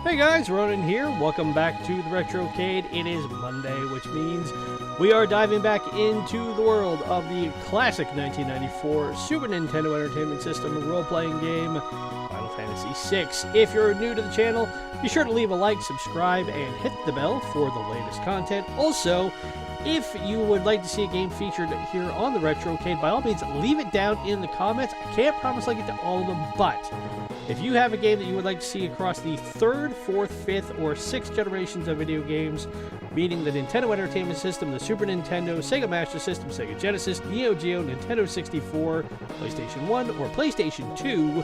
Hey guys, Ronin here. Welcome back to the Retrocade. It is Monday, which means we are diving back into the world of the classic 1994 Super Nintendo Entertainment System role-playing game, Final Fantasy VI. If you're new to the channel, be sure to leave a like, subscribe, and hit the bell for the latest content. Also, if you would like to see a game featured here on the Retrocade, by all means, leave it down in the comments. I can't promise I'll get to all of them, but if you have a game that you would like to see across the 3rd, 4th, 5th, or 6th generations of video games, meaning the Nintendo Entertainment System, the Super Nintendo, Sega Master System, Sega Genesis, Neo-Geo, Nintendo 64, PlayStation 1, or PlayStation 2,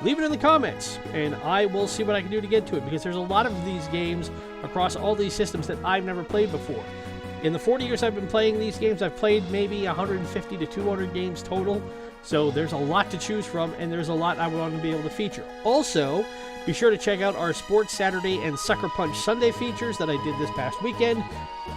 leave it in the comments, and I will see what I can do to get to it, because there's a lot of these games across all these systems that I've never played before. In the 40 years I've been playing these games, I've played maybe 150 to 200 games total. So there's a lot to choose from, and there's a lot I want to be able to feature. Also, be sure to check out our Sports Saturday and Sucker Punch Sunday features that I did this past weekend.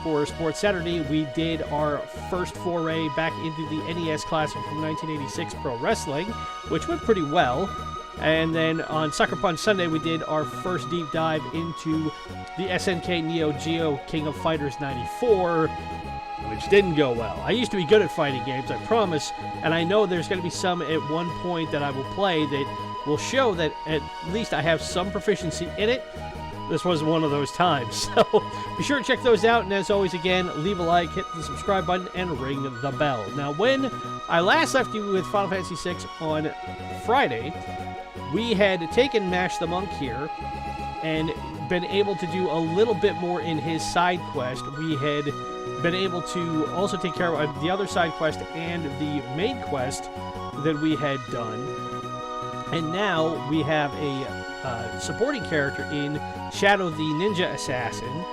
For Sports Saturday, we did our first foray back into the NES Classic from 1986 Pro Wrestling, which went pretty well. And then on Sucker Punch Sunday, we did our first deep dive into the SNK Neo-Geo King of Fighters 94, which didn't go well. I used to be good at fighting games, I promise, and I know there's going to be some at one point that I will play that will show that at least I have some proficiency in it. This was one of those times, so be sure to check those out, and as always, again, leave a like, hit the subscribe button, and ring the bell. Now, when I last left you with Final Fantasy VI on Friday, we had taken Mash the Monk here, and been able to do a little bit more in his side quest. We had been able to also take care of the other side quest and the main quest that we had done. And now we have a supporting character in Shadow the Ninja Assassin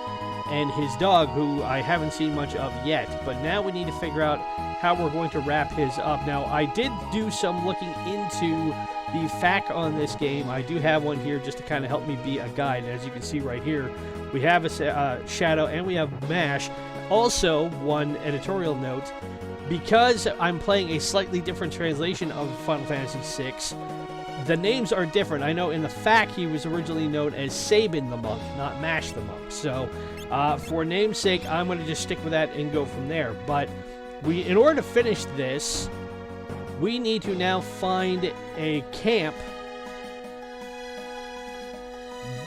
and his dog, who I haven't seen much of yet. But now we need to figure out how we're going to wrap his up. Now, I did do some looking into the FAQ on this game. I do have one here just to kind of help me be a guide. As you can see right here, we have a Shadow and we have Mash. Also, one editorial note, because I'm playing a slightly different translation of Final Fantasy VI, the names are different. I know in the FAQ he was originally known as Sabin the Monk, not Mash the Monk. So, for namesake, I'm going to just stick with that and go from there. But in order to finish this, we need to now find a camp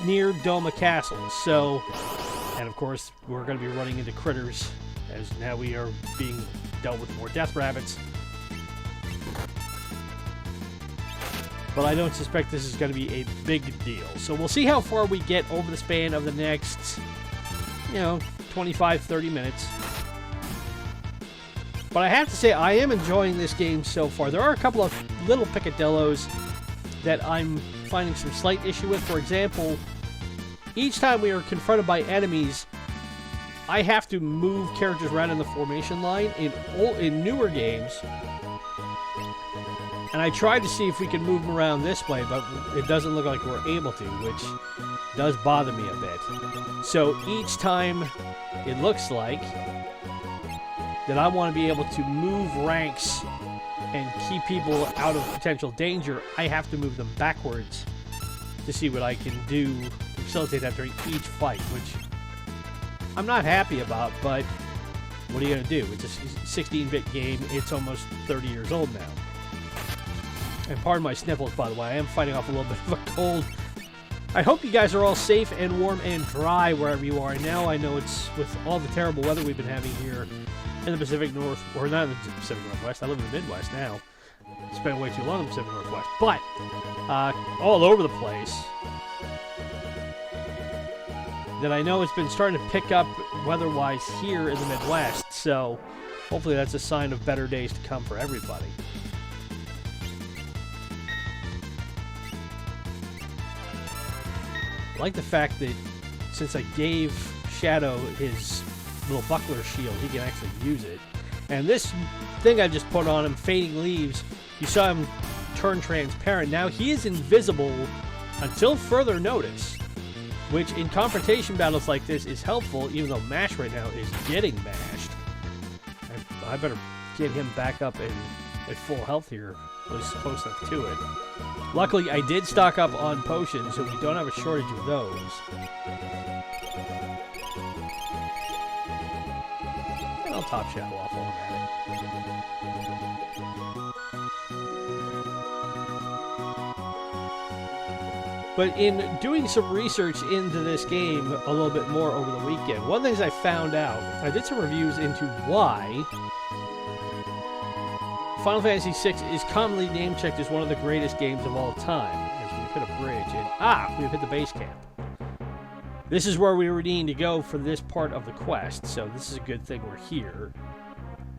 near Doma Castle. So, and of course, we're going to be running into critters, as now we are being dealt with more death rabbits. But I don't suspect this is going to be a big deal. So we'll see how far we get over the span of the next, 25, 30 minutes. But I have to say, I am enjoying this game so far. There are a couple of little picadillos that I'm finding some slight issue with. For example, each time we are confronted by enemies, I have to move characters around in the formation line in newer games. And I tried to see if we can move them around this way, but it doesn't look like we're able to, which does bother me a bit. So each time it looks like that I want to be able to move ranks and keep people out of potential danger, I have to move them backwards to see what I can do to facilitate that during each fight, which I'm not happy about, but what are you going to do? It's a 16-bit game. It's almost 30 years old now. And pardon my sniffles, by the way. I am fighting off a little bit of a cold. I hope you guys are all safe and warm and dry wherever you are. Now I know it's with all the terrible weather we've been having here in the Pacific North, or not in the Pacific Northwest. I live in the Midwest now. Spent way too long in the Pacific Northwest. But, all over the place, that I know it's been starting to pick up weather-wise here in the Midwest. So, hopefully that's a sign of better days to come for everybody. I like the fact that since I gave Shadow his little buckler shield, he can actually use it. And this thing I just put on him, Fading Leaves, you saw him turn transparent. Now he is invisible until further notice, which in confrontation battles like this is helpful, even though Mash right now is getting mashed. I better get him back up at full health here at least close enough to it. Luckily, I did stock up on potions, so we don't have a shortage of those. And I'll top shadow off while I'm at it. But in doing some research into this game a little bit more over the weekend, one of the things I found out, I did some reviews into why Final Fantasy VI is commonly name-checked as one of the greatest games of all time. As we hit a bridge, and we've hit the base camp. This is where we were needing to go for this part of the quest, so this is a good thing we're here.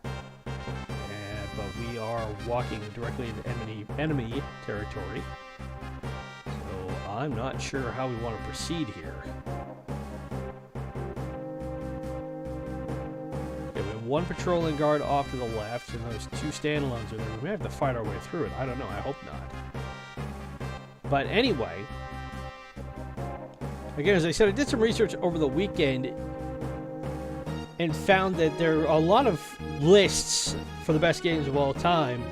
But we are walking directly into enemy territory. I'm not sure how we want to proceed here. Yeah, we have one patrolling guard off to the left, and those two standalones are there. We may have to fight our way through it. I don't know. I hope not. But anyway, again, as I said, I did some research over the weekend and found that there are a lot of lists for the best games of all time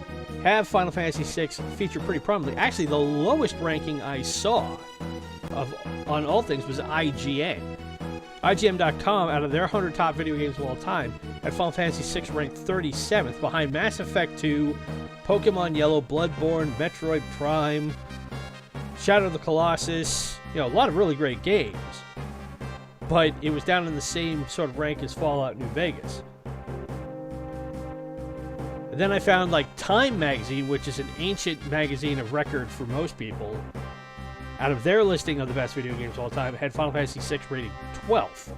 have Final Fantasy VI featured pretty prominently. Actually, the lowest ranking I saw on all things was IGN. IGN.com, out of their 100 top video games of all time, had Final Fantasy VI ranked 37th, behind Mass Effect 2, Pokemon Yellow, Bloodborne, Metroid Prime, Shadow of the Colossus, a lot of really great games. But it was down in the same sort of rank as Fallout New Vegas. And then I found, Time Magazine, which is an ancient magazine of record for most people, out of their listing of the best video games of all time, had Final Fantasy VI rated 12th.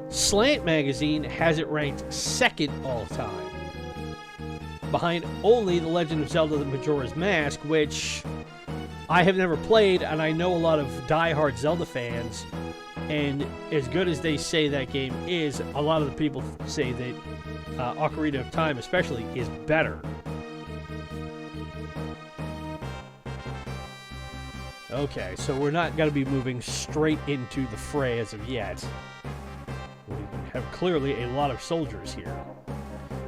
Slant Magazine has it ranked 2nd all time, behind only The Legend of Zelda: The Majora's Mask, which I have never played, and I know a lot of die-hard Zelda fans, and as good as they say that game is, a lot of the people say that Ocarina of Time especially is better. Okay, so we're not going to be moving straight into the fray as of yet. We have clearly a lot of soldiers here.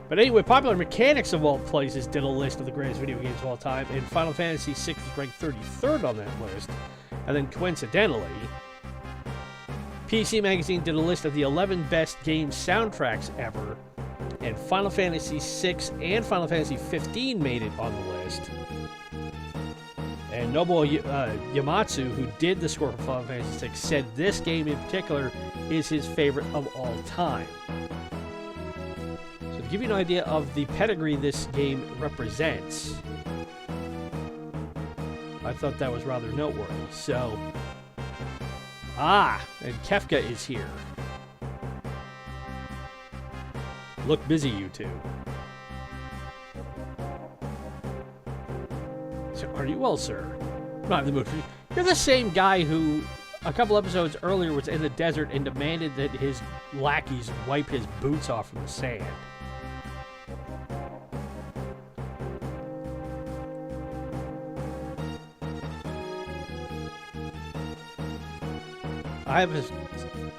But anyway, Popular Mechanics of all places did a list of the greatest video games of all time, and Final Fantasy VI was ranked 33rd on that list. And then coincidentally, PC Magazine did a list of the 11 best game soundtracks ever, and Final Fantasy VI and Final Fantasy 15 made it on the list. And Nobuo Yamatsu, who did the score for Final Fantasy VI, said this game in particular is his favorite of all time. So to give you an idea of the pedigree this game represents, I thought that was rather noteworthy. So, and Kefka is here. Look busy, you two. So, are you well, sir? Not in the mood for you. You're the same guy who, a couple episodes earlier, was in the desert and demanded that his lackeys wipe his boots off from the sand. I have a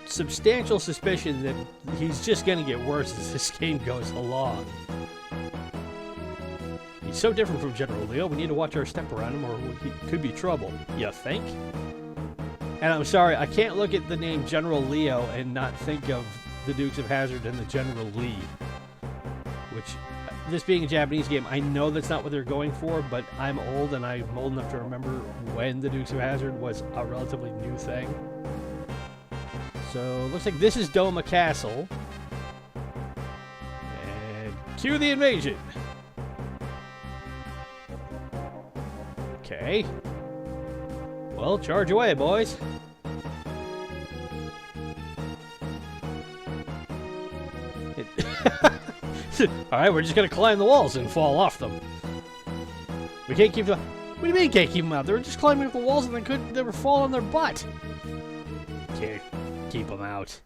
substantial suspicion that he's just going to get worse as this game goes along. He's so different from General Leo, we need to watch our step around him or he could be trouble. You think? And I'm sorry, I can't look at the name General Leo and not think of the Dukes of Hazzard and the General Lee. Which, this being a Japanese game, I know that's not what they're going for, but I'm old and I'm old enough to remember when the Dukes of Hazzard was a relatively new thing. So, looks like this is Doma Castle. And cue the invasion. Okay. Well, charge away, boys. Alright, we're just gonna climb the walls and fall off them. We can't keep them. What do you mean can't keep them out? They were just climbing up the walls and they couldn't never fall on their butt. Can't keep them out.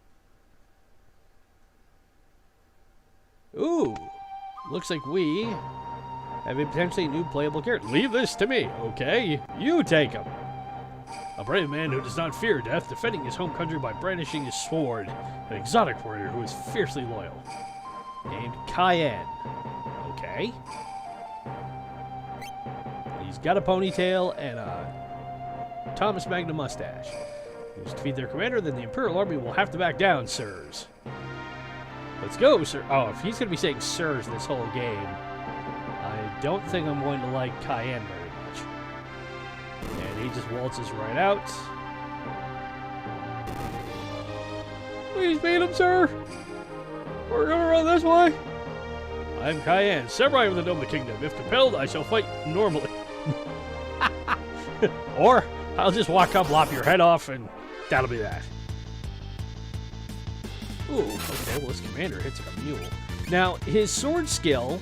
Ooh. Looks like we have a potentially new playable character. Leave this to me, okay? You take him. A brave man who does not fear death, defending his home country by brandishing his sword. An exotic warrior who is fiercely loyal. Named Cayenne. Okay. He's got a ponytail and a Thomas Magnum mustache. If you defeat their commander, then the Imperial Army will have to back down, sirs. Let's go, sir. Oh, if he's going to be saying sirs this whole game, I don't think I'm going to like Cayenne very much. And he just waltzes right out. Please beat him, sir. We're going to run this way. I'm Cayenne, samurai of the Noma Kingdom. If compelled, I shall fight normally. Or I'll just walk up, lop your head off, and that'll be that. Ooh, okay, well, his commander hits like a mule. Now, his sword skill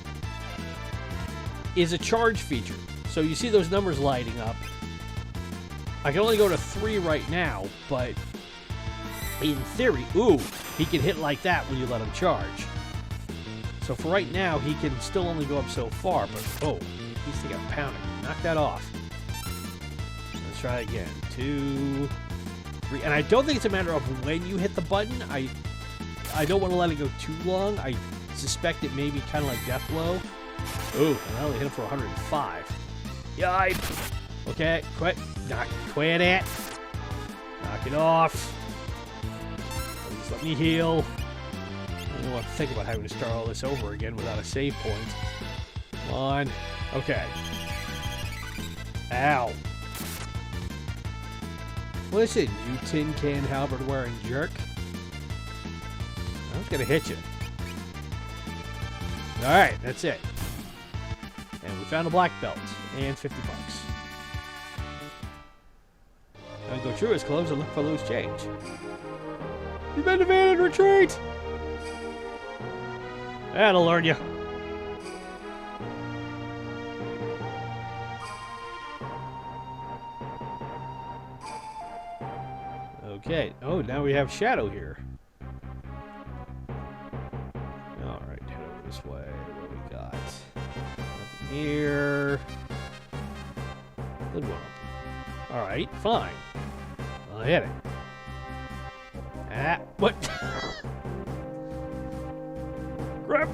is a charge feature. So you see those numbers lighting up. I can only go to 3 right now, but in theory, ooh, he can hit like that when you let him charge. So for right now, he can still only go up so far, but oh, he's taking a pounding. Knock that off. Let's try again. 2, 3. And I don't think it's a matter of when you hit the button. I don't want to let it go too long. I suspect it may be kind of like Deathblow. Ooh, and I only hit him for 105. Yipe! Okay, quit it. Knock it off. Please let me heal. I don't want to think about having to start all this over again without a save point. Come on. Okay. Ow. Listen, you tin can halberd wearing jerk. I'm just gonna hit you. Alright, that's it. And we found a black belt and 50 bucks. Now go through his clothes and look for loose change. You've been defeated, retreat! That'll learn you. Okay. Oh, now we have Shadow here. Alright, head over this way. What we got? Nothing here. Good one. Alright, fine. I'll hit it. Ah, what? Grab!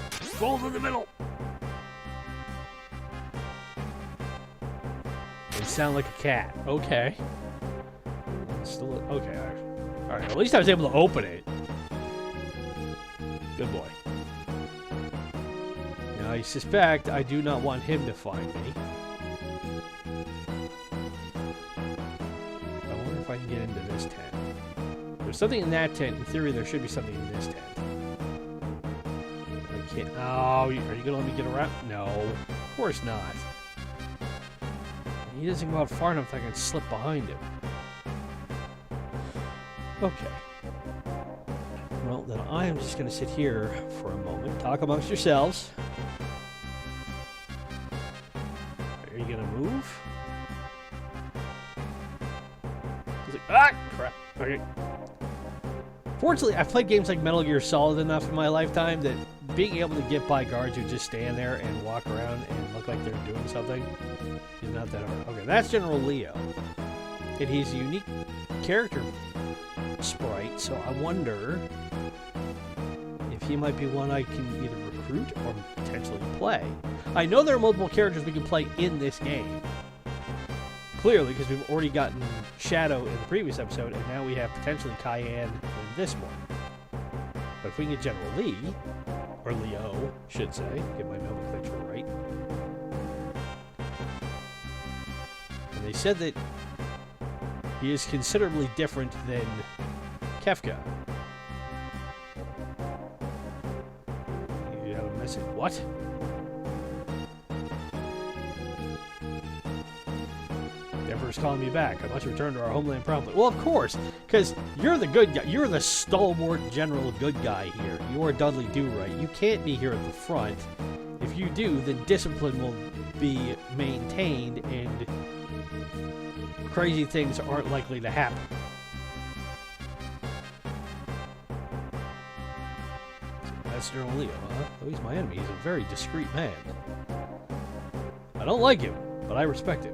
Fall in the middle! They sound like a cat. Okay. Still, okay, alright. At least I was able to open it. Good boy. Now, I suspect I do not want him to find me. I wonder if I can get into this tent. There's something in that tent. In theory, there should be something in this tent. I can't. Oh, are you going to let me get around? No, of course not. He doesn't go out far enough that I can slip behind him. Okay. Well, then I am just going to sit here for a moment. Talk amongst yourselves. Are you going to move? Ah! Crap. Okay. Fortunately, I've played games like Metal Gear Solid enough in my lifetime that being able to get by guards who just stand there and walk around and look like they're doing something is not that hard. Okay, that's General Leo. And he's a unique character sprite, so I wonder if he might be one I can either recruit or potentially play. I know there are multiple characters we can play in this game. Clearly, because we've already gotten Shadow in the previous episode, and now we have potentially Cayenne in this one. But if we can get General Lee, or Leo, should say, get my nomenclature right. And they said that he is considerably different than Kefka. You have a message. What? Emperor's calling me back. I must return to our homeland promptly. Well, of course, because you're the good guy. You're the stalwart general good guy here. You are Dudley Do-Right. You can't be here at the front. If you do, then discipline will be maintained and crazy things aren't likely to happen. That's General Leo, huh? Oh, he's my enemy. He's a very discreet man. I don't like him, but I respect him.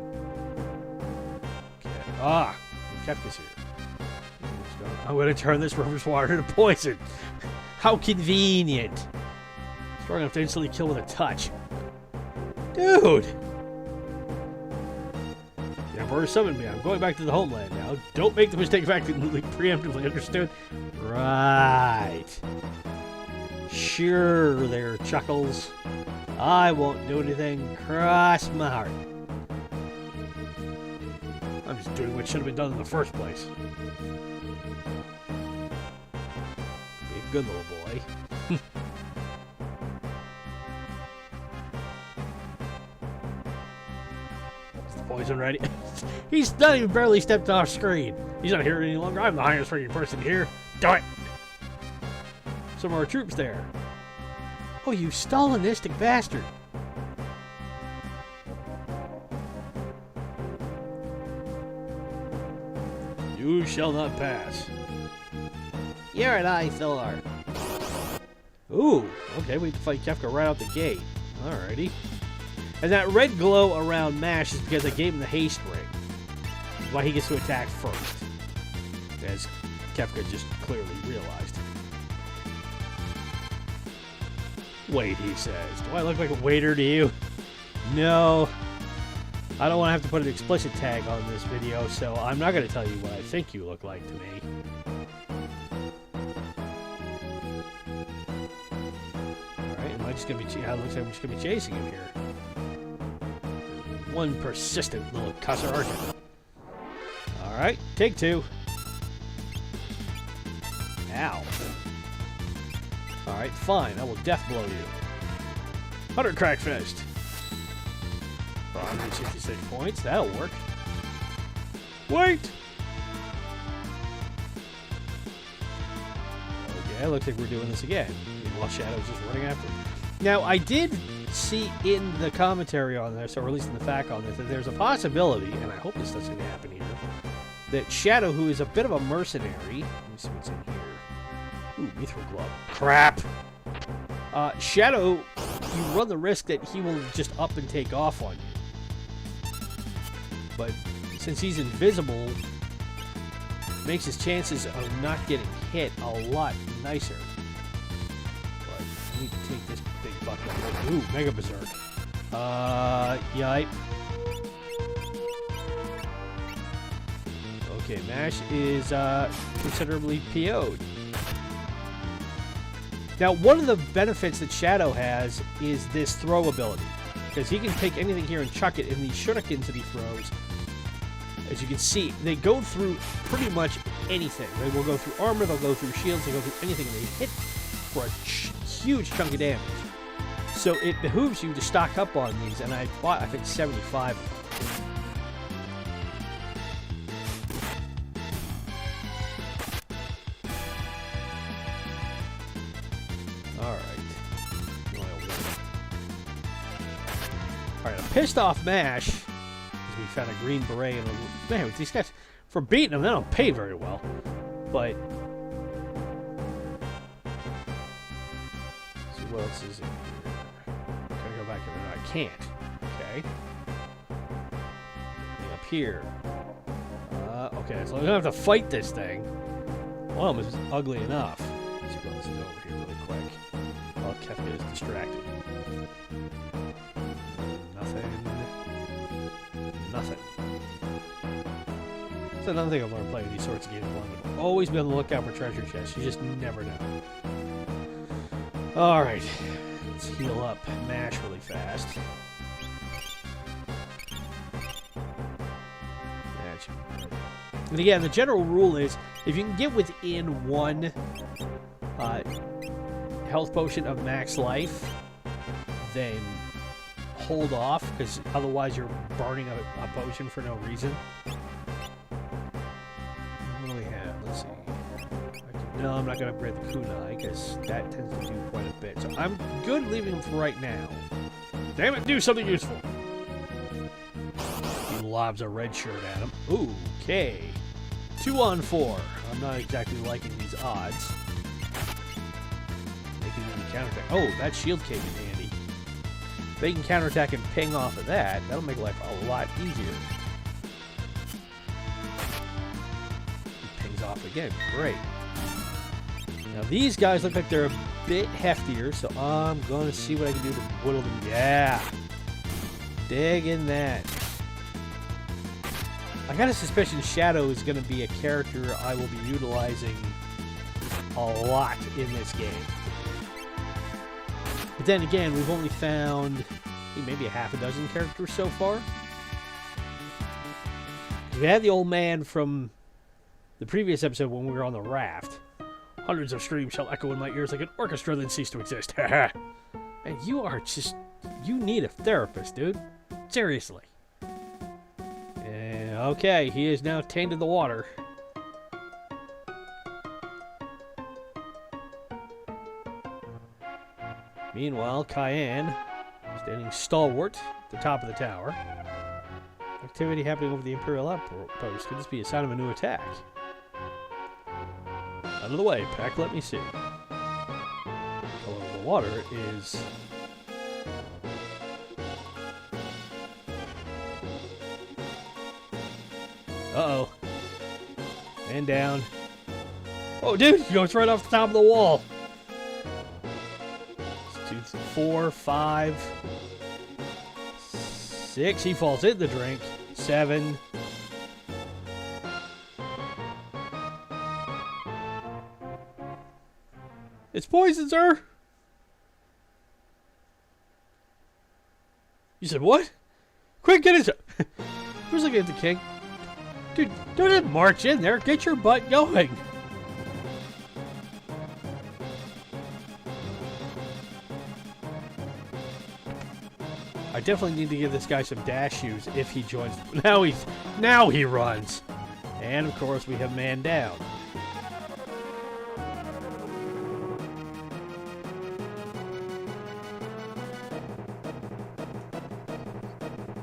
Ah, Kefka's here. I'm going to turn this river's water to poison. How convenient. Let's We're gonna have to instantly kill with a touch. Dude! The Emperor summoned me. I'm going back to the homeland now. Don't make the mistake of acting preemptively, understood? Right. Sure there, Chuckles. I won't do anything. Cross my heart. I'm just doing what should have been done in the first place. Be a good little boy. Is the poison ready? He's not even barely stepped off screen. He's not here any longer. I'm the highest ranking person here. Do it! Some of our troops there. Oh, you Stalinistic bastard. You shall not pass. You're an eyesore. Ooh, okay, we have to fight Kefka right out the gate. Alrighty. And that red glow around MASH is because I gave him the haste ring. Why he gets to attack first. As Kefka just clearly realized. Wait, he says. Do I look like a waiter to you? No. I don't want to have to put an explicit tag on this video, so I'm not going to tell you what I think you look like to me. Alright, am I just going to be... it looks like I'm just going to be chasing him here. One persistent little cusser, aren't you? Alright, take two. Ow. Alright, fine. I will death blow you. 100 crack fist. For 166 points. That'll work. Wait! Okay, looks like we're doing this again. While Shadow's just running after him. Now, I did see in the commentary on this, or at least in the fact on this, that there's a possibility, and I hope this doesn't happen here, that Shadow, who is a bit of a mercenary... Let me see what's in here. Ooh, mithril glove. Crap! Shadow, you run the risk that he will just up and take off on you. But since he's invisible, it makes his chances of not getting hit a lot nicer. But I need to take this big bucket. Ooh, Mega Berserk. Yipe. Okay, MASH is considerably PO'd. Now, one of the benefits that Shadow has is this throw ability. Because he can take anything here and chuck it, and these shurikens that he throws, as you can see, they go through pretty much anything. They will go through armor, they'll go through shields, they'll go through anything, and they hit for a huge chunk of damage. So it behooves you to stock up on these, and I bought, I think, 75 of them. Alright, a pissed off MASH, because we found a green beret and a... Man, these guys, for beating them, they don't pay very well. But... let's see what else is in here. Can I go back in there? I can't. Okay. Anything up here? Okay, so I'm gonna have to fight this thing. One of them is ugly enough. Let's see what else is over here really quick. Well, Kefka is distracted. Nothing. That's another thing I've learned playing these sorts of games. Always be on the lookout for treasure chests. You just never know. Alright. Let's heal up MASH really fast. And again, the general rule is, if you can get within one health potion of max life, then hold off, because otherwise you're burning a potion for no reason. What do we have? Let's see. No, I'm not going to upgrade the kunai, because that tends to do quite a bit. So I'm good leaving him for right now. Damn it, do something useful! He lobs a red shirt at him. Ooh, okay. 2 on 4. I'm not exactly liking these odds. Making them counterattack. Oh, that shield came in handy. If they can counterattack and ping off of that, that'll make life a lot easier. He pings off again. Great. Now these guys look like they're a bit heftier, so I'm going to see what I can do to whittle them. Yeah! Digging that. I got a suspicion Shadow is going to be a character I will be utilizing a lot in this game. But then again, we've only found maybe a half a dozen characters so far. We had the old man from the previous episode when we were on the raft. Hundreds of screams shall echo in my ears like an orchestra then cease to exist. And you are just... You need a therapist, dude. Seriously. Okay, he is now tainted the water. Meanwhile, Cayenne, standing stalwart at the top of the tower. Activity happening over the Imperial outpost. Could this be a sign of a new attack? Out of the way, Peck. Let me see. The color of the water is... Uh-oh. And down. Oh, dude! He goes right off the top of the wall. 2, 4, 5, 6. He falls in the drink. 7. It's poison, sir! You said what? Quick, get it! Who's looking at the king? Dude, don't march in there. Get your butt going. I definitely need to give this guy some dash shoes if he joins. Now he runs. And of course we have man down.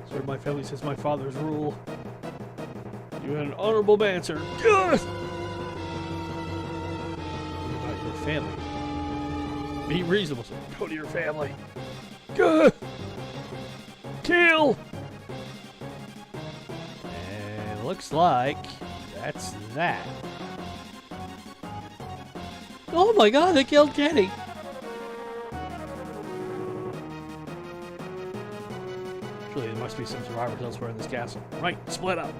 Sir, my family says my father's rule. You had an honorable man, sir. What about your family? Be reasonable, sir. Go to your family. Kill! And looks like that's that. Oh my god, they killed Kenny! Surely there must be some survivors elsewhere in this castle. Right, split up.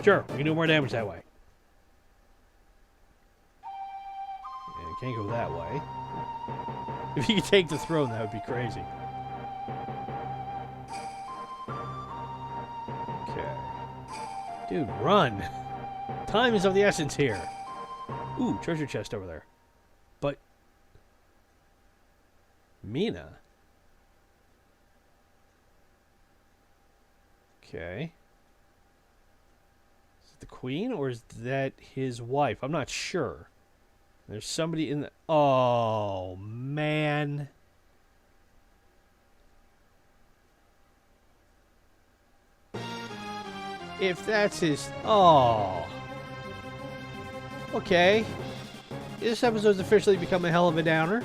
Sure, we can do more damage that way. And it can't go that way. If you could take the throne, that would be crazy. Okay. Dude, run! Time is of the essence here. Ooh, treasure chest over there. But... Mina? Okay. The queen, or is that his wife? I'm not sure. There's somebody in the... Oh, man. If that's his... Oh. Okay. This episode's officially become a hell of a downer.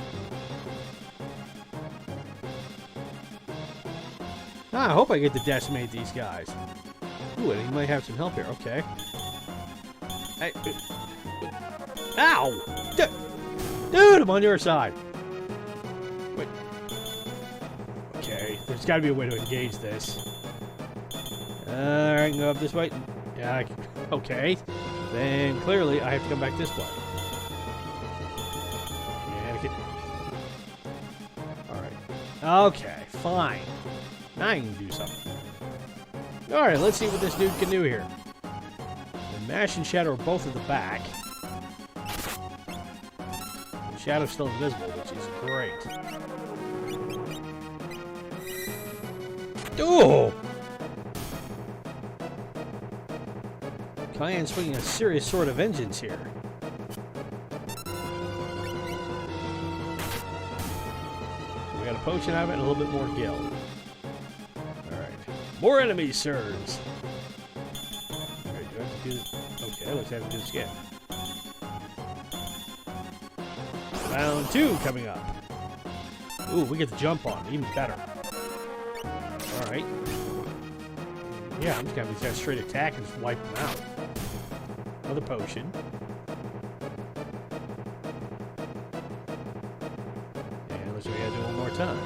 I hope I get to decimate these guys. Ooh, and he might have some help here. Okay. Hey. Ow! Dude, I'm on your side. Wait. Okay, there's got to be a way to engage this. Alright, I can go up this way. Yeah, okay. Then clearly I have to come back this way. Alright. Okay, fine. Now I can do something. Alright, let's see what this dude can do here. The Mash and Shadow are both at the back. Shadow's still invisible, which is great. Oh! Cayenne's swinging a serious sword of vengeance here. We got a potion out of it and a little bit more gil. Alright. More enemies, sirs! Alright, do I have to do this? Okay, let's have to do this again. Round 2 coming up. Ooh, we get the jump on. Even better. Alright. Yeah, I'm just gonna have these guys straight attack and just wipe them out. Another potion. time.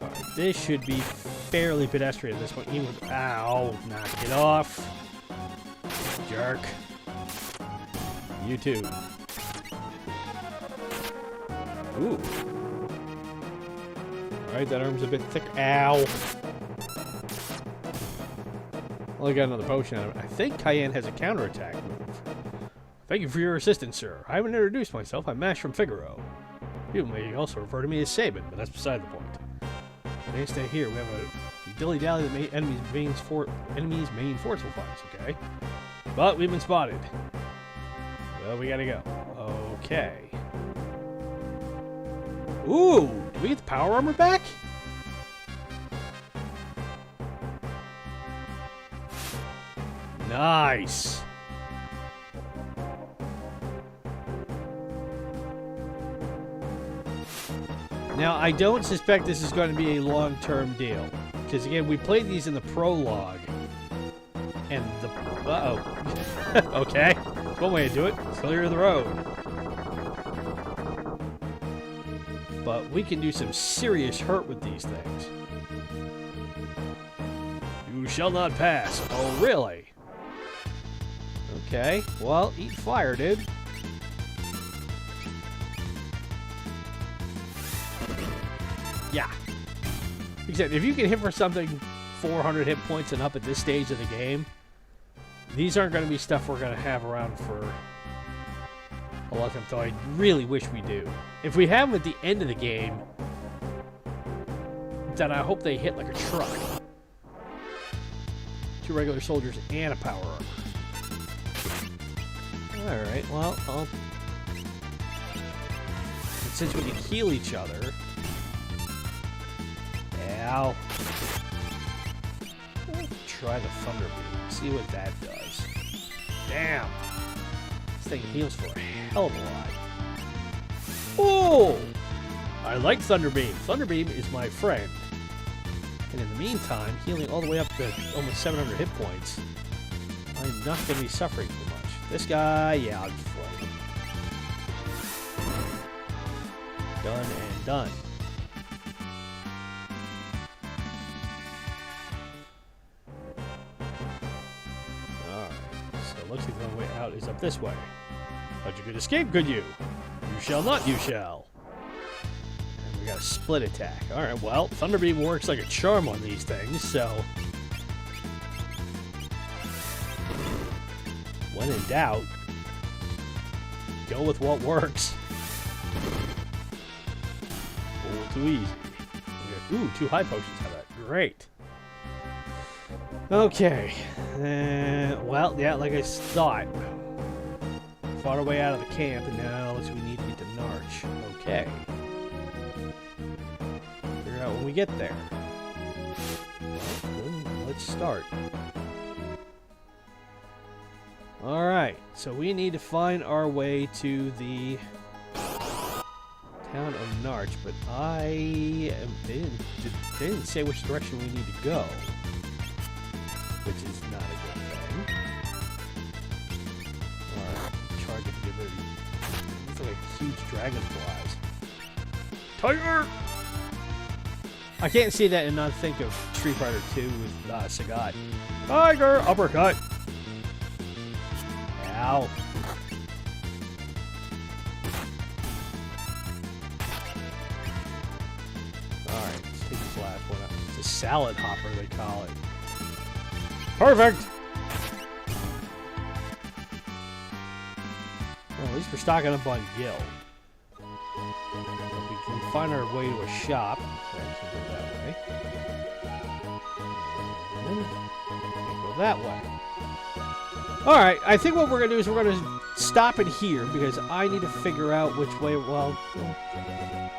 Alright, this should be fairly pedestrian, this one. Even with, ow, knock it off. Jerk. You too. Ooh. Alright, that arm's a bit thick. Ow. Well, I got another potion out of it. I think Cayenne has a counterattack move. Thank you for your assistance, sir. I haven't introduced myself. I'm Mash from Figaro. You may also refer to me as Sabin, but that's beside the point. They stay here. We have a dilly-dally that made enemies' main force will find us, okay? But we've been spotted. Well, we gotta go. Okay. Ooh! Do we get the power armor back? Nice! Now, I don't suspect this is going to be a long-term deal. Because, again, we played these in the prologue. And the... Uh-oh. Okay. That's one way to do it. Clear the road. But we can do some serious hurt with these things. You shall not pass. Oh, really? Okay. Well, eat fire, dude. Yeah. Except if you can hit for something 400 hit points and up at this stage of the game, these aren't going to be stuff we're going to have around for a long time, though I really wish we do. If we have them at the end of the game, then I hope they hit like a truck. 2 regular soldiers and a power armor. Alright, well, since we can heal each other... Ow. Try the Thunder Beam. See what that does. Damn. This thing heals for a hell of a lot. Oh! I like Thunder Beam. Thunder Beam is my friend. And in the meantime, healing all the way up to almost 700 hit points, I'm not going to be suffering too much. This guy, yeah, I'll just throw him. Done and done. Looks like the only way out is up this way. But you could escape, could you? You shall not, you shall. And we got a split attack. Alright, well, Thunder Beam works like a charm on these things, so... when in doubt, go with what works. Too easy. Ooh, 2 high potions have that. Great. Okay. Well, yeah, like I thought. Far away out of the camp, and now we need to get to Narch. Okay. Figure out when we get there. Well, let's start. Alright, so we need to find our way to the town of Narch, but they didn't say which direction we need to go. Which is not a good thing. Alright, charge it to get rid of these. These are like huge dragonflies. Tiger! I can't see that and not think of Street Fighter 2 with Sagat. Tiger! Uppercut! Ow. Alright, let's take this last one out. It's a salad hopper, they call it. Perfect! Well, at least we're stocking up on Gil. If we can find our way to a shop, so I can go that way. And go that way. Alright, I think what we're going to do is we're going to stop it here, because I need to figure out which way, well,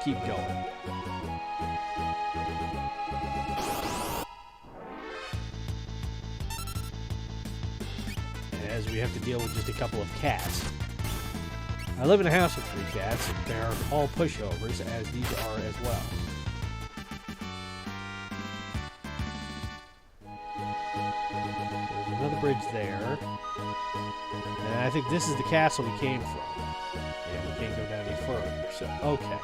keep going. As we have to deal with just a couple of cats. I live in a house with 3 cats. They're all pushovers, as these are as well. There's another bridge there. And I think this is the castle we came from. Yeah, we can't go down any further, so, okay.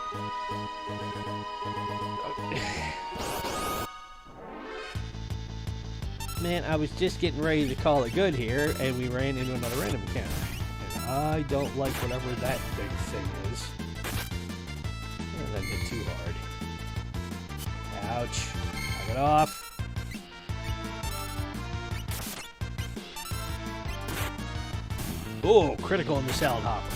Man, I was just getting ready to call it good here, and we ran into another random encounter. And I don't like whatever that big thing is. Oh, that hit too hard. Ouch. Knock it off. Oh, critical on the salad hopper.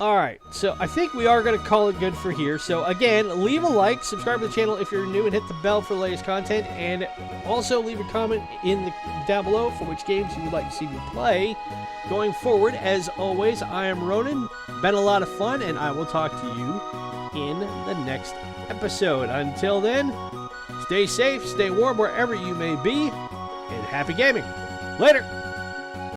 Alright, so I think we are going to call it good for here. So again, leave a like, subscribe to the channel if you're new, and hit the bell for the latest content. And also leave a comment down below for which games you would like to see me play going forward. As always, I am Ronin. Been a lot of fun, and I will talk to you in the next episode. Until then, stay safe, stay warm wherever you may be, and happy gaming. Later!